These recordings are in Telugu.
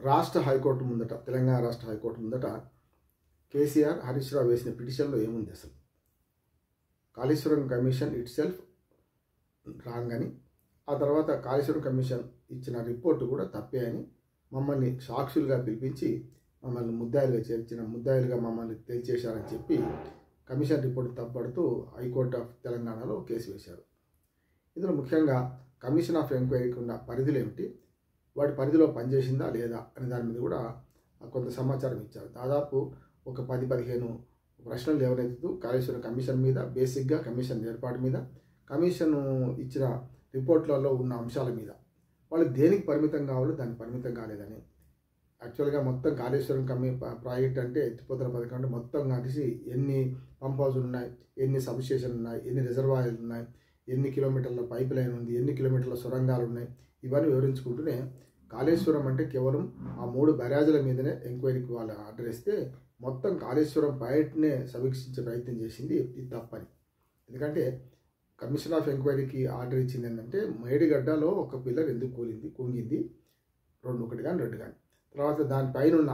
రాష్ట్ర హైకోర్టు ముందట, తెలంగాణ రాష్ట్ర హైకోర్టు ముందట కేసీఆర్ హరీష్ రావు వేసిన పిటిషన్లో ఏముంది? అసలు Kaleshwaram commission it self wrong అని, ఆ తర్వాత కాళేశ్వరం కమిషన్ ఇచ్చిన రిపోర్టు కూడా తప్పే అని మమ్మల్ని సాక్షులుగా పిలిపించి మమ్మల్ని ముద్దాయిలుగా మమ్మల్ని తేల్చేశారని చెప్పి కమిషన్ రిపోర్టు తప్పడుతూ హైకోర్టు ఆఫ్ తెలంగాణలో కేసు వేశారు. ఇందులో ముఖ్యంగా కమిషన్ ఆఫ్ ఎంక్వైరీకి ఉన్న పరిధులు ఏమిటి, వాటి పరిధిలో పనిచేసిందా లేదా అనే దాని మీద కూడా కొంత సమాచారం ఇచ్చారు. దాదాపు ఒక 10-15 ప్రశ్నలు లేవనెత్తుతూ కాళేశ్వరం కమిషన్ మీద, బేసిక్గా కమిషన్ ఏర్పాటు మీద, కమిషన్ ఇచ్చిన రిపోర్ట్లలో ఉన్న అంశాల మీద వాళ్ళు దేనికి పరిమితం కావాలో దానికి పరిమితం కాలేదని, యాక్చువల్గా మొత్తం కాళేశ్వరం ప్రాజెక్ట్ అంటే ఎత్తిపోతల పథకం అంటే మొత్తం కలిసి ఎన్ని పంప్ హౌజులు ఉన్నాయి, ఎన్ని సబ్స్టేషన్ ఉన్నాయి, ఎన్ని రిజర్వాయర్లు ఉన్నాయి, ఎన్ని కిలోమీటర్ల పైప్ లైన్ ఉంది, ఎన్ని కిలోమీటర్ల సొరంగాలు ఉన్నాయి, ఇవన్నీ వివరించుకుంటూనే కాళేశ్వరం అంటే కేవలం ఆ 3 బ్యారేజీల మీదనే ఎంక్వైరీకి వాళ్ళు ఆర్డర్ ఇస్తే మొత్తం కాళేశ్వరం ప్రాజెక్ట్నే సమీక్షించే ప్రయత్నం చేసింది. ఇది తప్పని. ఎందుకంటే కమిషన్ ఆఫ్ ఎంక్వైరీకి ఆర్డర్ ఇచ్చింది ఏంటంటే మేడిగడ్డలో ఒక పిల్లర్ ఎందుకు కుంగింది, 1 కానీ 2 కానీ, తర్వాత దానిపైన ఉన్న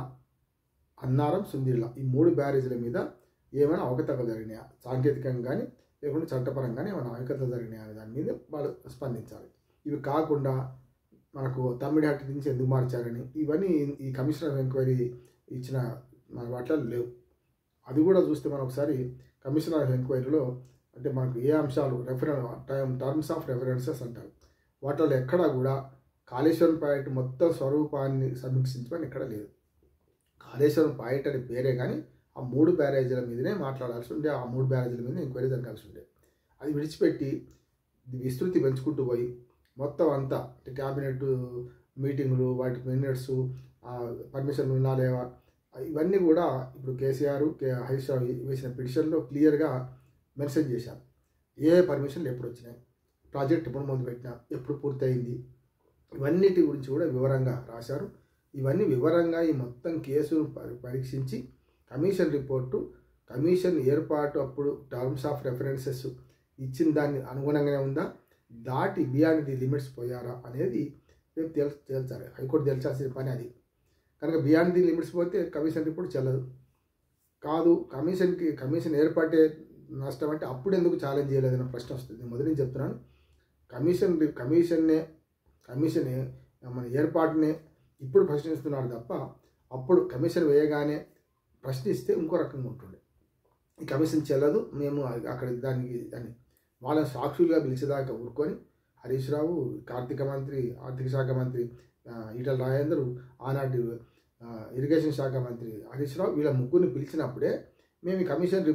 అన్నారం, సుందిర్ల ఈ 3 బ్యారేజీల మీద ఏమైనా అవకతవకలు జరిగినాయా, సాంకేతికంగా కానీ లేకుంటే చట్టపరంగానే ఏమైనా అవకతవకలు జరిగినాయా అనే దాని మీద వాళ్ళు స్పందించాలి. ఇవి కాకుండా మనకు తమ్మిడిహట్టి నుంచి ఎందుకు మార్చారని ఇవన్నీ ఈ కమిషన్ ఆఫ్ ఎంక్వైరీ ఇచ్చిన మన వాటిలో లేవు. అది కూడా చూస్తే మనం ఒకసారి కమిషన్ ఆఫ్ ఎంక్వైరీలో అంటే మనకు ఏ అంశాలు టర్మ్స్ ఆఫ్ రెఫరెన్సెస్ అంటారు, వాటిలో ఎక్కడా కూడా కాళేశ్వరం ప్రాజెక్టు మొత్తం స్వరూపాన్ని సమీక్షించమని ఎక్కడ లేదు. కాళేశ్వరం ప్రాజెక్ట్ అనే పేరే కానీ ఆ 3 బ్యారేజీల మీదనే మాట్లాడాల్సి ఉండే, ఆ 3 బ్యారేజీల మీద ఎంక్వైరీ జరగాల్సి ఉండే. అది విడిచిపెట్టి విస్తృతి పెంచుకుంటూ పోయి మొత్తం అంతా అంటే క్యాబినెట్ మీటింగులు, వాటి మినిట్స్, పర్మిషన్ ఉన్నా లేవా, ఇవన్నీ కూడా ఇప్పుడు కేసీఆర్ హరీష్ రావు వేసిన పిటిషన్లో క్లియర్గా మెన్షన్ చేశారు. ఏ పర్మిషన్లు ఎప్పుడు వచ్చినాయి, ప్రాజెక్ట్ ఎప్పుడు మొదలుపెట్టినా, ఎప్పుడు పూర్తయింది, ఇవన్నిటి గురించి కూడా వివరంగా రాశారు. ఇవన్నీ వివరంగా ఈ మొత్తం కేసును పరీక్షించి కమిషన్ రిపోర్టు, కమిషన్ ఏర్పాటు అప్పుడు టర్మ్స్ ఆఫ్ రెఫరెన్సెస్ ఇచ్చిన దాన్ని అనుగుణంగానే ఉందా, దాటి బియాండ్ ది లిమిట్స్ పోయారా అనేది రేపు తేల్చాలి. హైకోర్టు తేల్చాల్సిన పని అది. కనుక బియాండ్ ది లిమిట్స్ పోతే కమిషన్ రిపోర్ట్ చెల్లదు. కాదు కమిషన్ ఏర్పాటే నష్టం అంటే అప్పుడు ఎందుకు ఛాలెంజ్ చేయలేదన్న ప్రశ్న వస్తుంది. మొదటి నుంచి చెప్తున్నాను, కమిషనే మన ఏర్పాటునే ఇప్పుడు ప్రశ్నిస్తున్నారు తప్ప అప్పుడు కమిషన్ వేయగానే ప్రశ్నిస్తే ఇంకో రకంగా ఉంటుండే. ఈ కమిషన్ చెల్లదు, మేము అక్కడ దానికి అని వాళ్ళని సాక్షులుగా పిలిచేదాకా ఊరుకొని హరీష్ రావు, ఆర్థిక శాఖ మంత్రి ఈటల రాజేందర్, ఆనాటి ఇరిగేషన్ శాఖ మంత్రి హరీష్ రావు, వీళ్ళ ముగ్గురిని పిలిచినప్పుడే మేము ఈ కమిషన్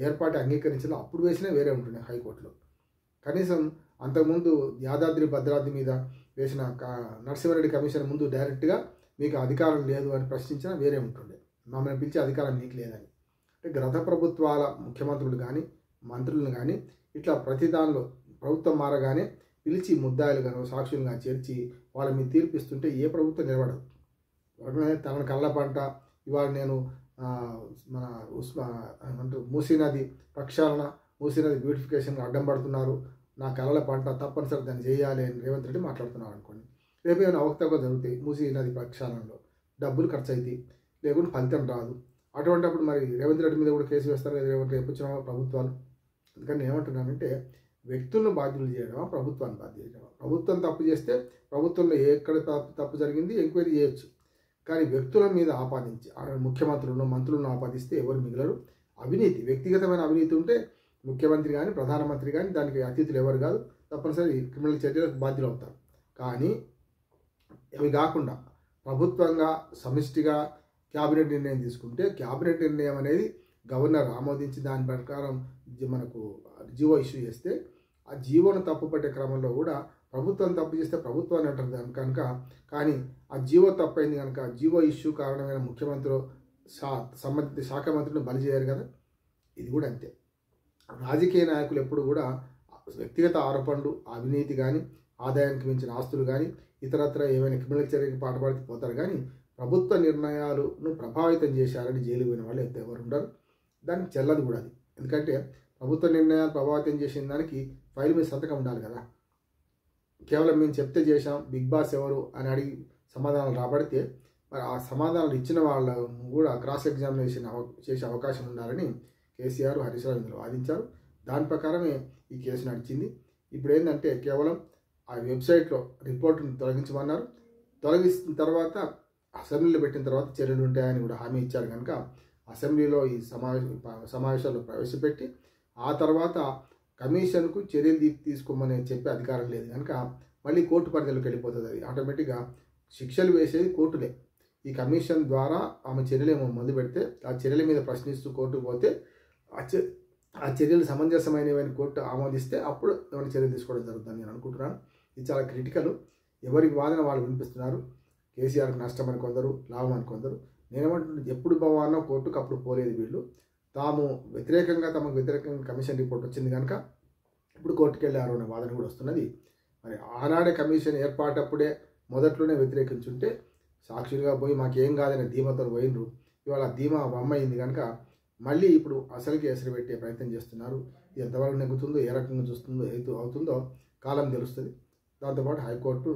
ఏర్పాటు అంగీకరించిన అప్పుడు వేసినా వేరే ఉంటుండే హైకోర్టులో. కనీసం అంతకుముందు యాదాద్రి భద్రాద్రి మీద వేసిన నరసింహారెడ్డి కమిషన్ ముందు డైరెక్ట్గా మీకు అధికారం లేదు అని ప్రశ్నించినా వేరే ఉంటుండే, మమ్మల్ని పిలిచే అధికారం మీకు లేదని. అంటే గత ప్రభుత్వాల ముఖ్యమంత్రులు కానీ మంత్రులను కానీ ఇట్లా ప్రతి దానిలో ప్రభుత్వం మారగానే పిలిచి ముద్దాయిలుగాను సాక్షులుగా చేర్చి వాళ్ళ మీద తీర్పిస్తుంటే ఏ ప్రభుత్వం నిలబడదు. తన కళ్ళ పంట ఇవాళ నేను మన మూసీ నది ప్రక్షాళన, మూసీ నది బ్యూటిఫికేషన్ అడ్డం పడుతున్నారు, నా కళల పంట తప్పనిసరి దాన్ని చేయాలి అని రేవంత్ రెడ్డి మాట్లాడుతున్నారు అనుకోండి. రేపు ఏమైనా అవకతవకలు జరుగుతాయి, మూసీ నది ప్రక్షాళనలో డబ్బులు ఖర్చు అవుతాయి, లేకుంటే ఫలితం రాదు. అటువంటిప్పుడు మరి రేవంత్ రెడ్డి మీద కూడా కేసు వేస్తారు కదా రేపు వచ్చిన ప్రభుత్వాలు. అందుకని ఏమంటున్నానంటే వ్యక్తులను బాధ్యులు చేయడమా, ప్రభుత్వాన్ని బాధ్యత చేయడమా? ప్రభుత్వం తప్పు చేస్తే ప్రభుత్వంలో ఎక్కడ తప్పు జరిగింది ఎంక్వైరీ చేయొచ్చు, కానీ వ్యక్తుల మీద ఆపాదించి ముఖ్యమంత్రులను మంత్రులను ఆపాదిస్తే ఎవరు మిగలరు. అవినీతి, వ్యక్తిగతమైన అవినీతి ఉంటే ముఖ్యమంత్రి కానీ ప్రధానమంత్రి కానీ దానికి అతిథులు ఎవరు కాదు, తప్పనిసరి క్రిమినల్ చర్యలకు బాధ్యులు అవుతారు. కానీ అవి కాకుండా ప్రభుత్వంగా సమిష్టిగా క్యాబినెట్ నిర్ణయం తీసుకుంటే క్యాబినెట్ నిర్ణయం అనేది గవర్నర్ ఆమోదించి దాని ప్రకారం మనకు జీవో ఇష్యూ చేస్తే ఆ జీవోను తప్పుపట్టే క్రమంలో కూడా ప్రభుత్వం తప్పు చేస్తే ప్రభుత్వాన్ని అంటారు కనుక, కానీ ఆ జీవో తప్పైంది కనుక జీవో ఇష్యూ కారణమైన ముఖ్యమంత్రి సంబంధిత శాఖ మంత్రిని బలి చేయరు కదా. ఇది కూడా అంతే. రాజకీయ నాయకులు ఎప్పుడు కూడా వ్యక్తిగత ఆరోపణలు, అవినీతి కానీ, ఆదాయానికి మించిన ఆస్తులు కానీ, ఇతరత్ర ఏమైనా క్రిమినల్ చర్యకి పాటుపడితే పోతారు. కానీ ప్రభుత్వ నిర్ణయాలను ప్రభావితం చేశారని జైలు పోయిన వాళ్ళు ఎవరు ఉండరు. దానికి చెల్లదు కూడా అది. ఎందుకంటే ప్రభుత్వ నిర్ణయాలు ప్రభావితం చేసిన దానికి ఫైల్ మీద సంతకం ఉండాలి కదా. కేవలం మేము చెప్తే చేశాం, బిగ్ బాస్ ఎవరు అని అడిగి సమాధానాలు రాబడితే మరి ఆ సమాధానాలు ఇచ్చిన వాళ్ళు కూడా క్రాస్ ఎగ్జామినేషన్ చేసే అవకాశం ఉండాలని కేసీఆర్ హరీష్ రావు ఇందులో వాదించారు. దాని ప్రకారమే ఈ కేసు నడిచింది. ఇప్పుడు ఏంటంటే కేవలం ఆ వెబ్సైట్లో రిపోర్టును తొలగించమన్నారు. తొలగిస్తున్న తర్వాత అసెంబ్లీలో పెట్టిన తర్వాత చర్యలు ఉంటాయని కూడా హామీ ఇచ్చారు. కనుక అసెంబ్లీలో ఈ సమావేశాల్లో ప్రవేశపెట్టి ఆ తర్వాత కమిషన్కు చర్యలు తీసుకోమని చెప్పే అధికారం లేదు. కనుక మళ్ళీ కోర్టు పరిధిలోకి వెళ్ళిపోతుంది. అది ఆటోమేటిక్గా శిక్షలు వేసేది కోర్టులే. ఈ కమిషన్ ద్వారా ఆమె చర్యలు ఏమో మొదలు పెడితే ఆ చర్యల మీద ప్రశ్నిస్తూ కోర్టుకు పోతే ఆ చర్యలు సమంజసమైనవని కోర్టు ఆమోదిస్తే అప్పుడు ఏమైనా చర్యలు తీసుకోవడం జరుగుతుంది నేను అనుకుంటున్నాను. ఇది చాలా క్రిటికల్. ఎవరి వాదన వాళ్ళు వినిపిస్తున్నారు. కేసీఆర్కి నష్టం అని కొందరు, లాభం అని కొందరు. నేనేమంటున్నాను, ఎప్పుడు పోవాలనో కోర్టుకు అప్పుడు పోలేదు వీళ్ళు. తమకు వ్యతిరేకంగా కమిషన్ రిపోర్ట్ వచ్చింది కనుక ఇప్పుడు కోర్టుకు వెళ్ళారు అనే వాదన కూడా వస్తున్నది. మరి ఆనాడే కమిషన్ ఏర్పాటప్పుడే మొదట్లోనే వ్యతిరేకించుంటే సాక్షులుగా పోయి మాకేం కాదనే ధీమాతో పోయినరు. ఇవాళ ధీమా అమ్మైంది కనుక మళ్ళీ ఇప్పుడు అసలుకి ఎసరు పెట్టే ప్రయత్నం చేస్తున్నారు. ఇది ఎంతవరకు నెగ్గుతుందో, ఏ రకంగా అవుతుందో కాలం తెలుస్తుంది. దాంతోపాటు హైకోర్టు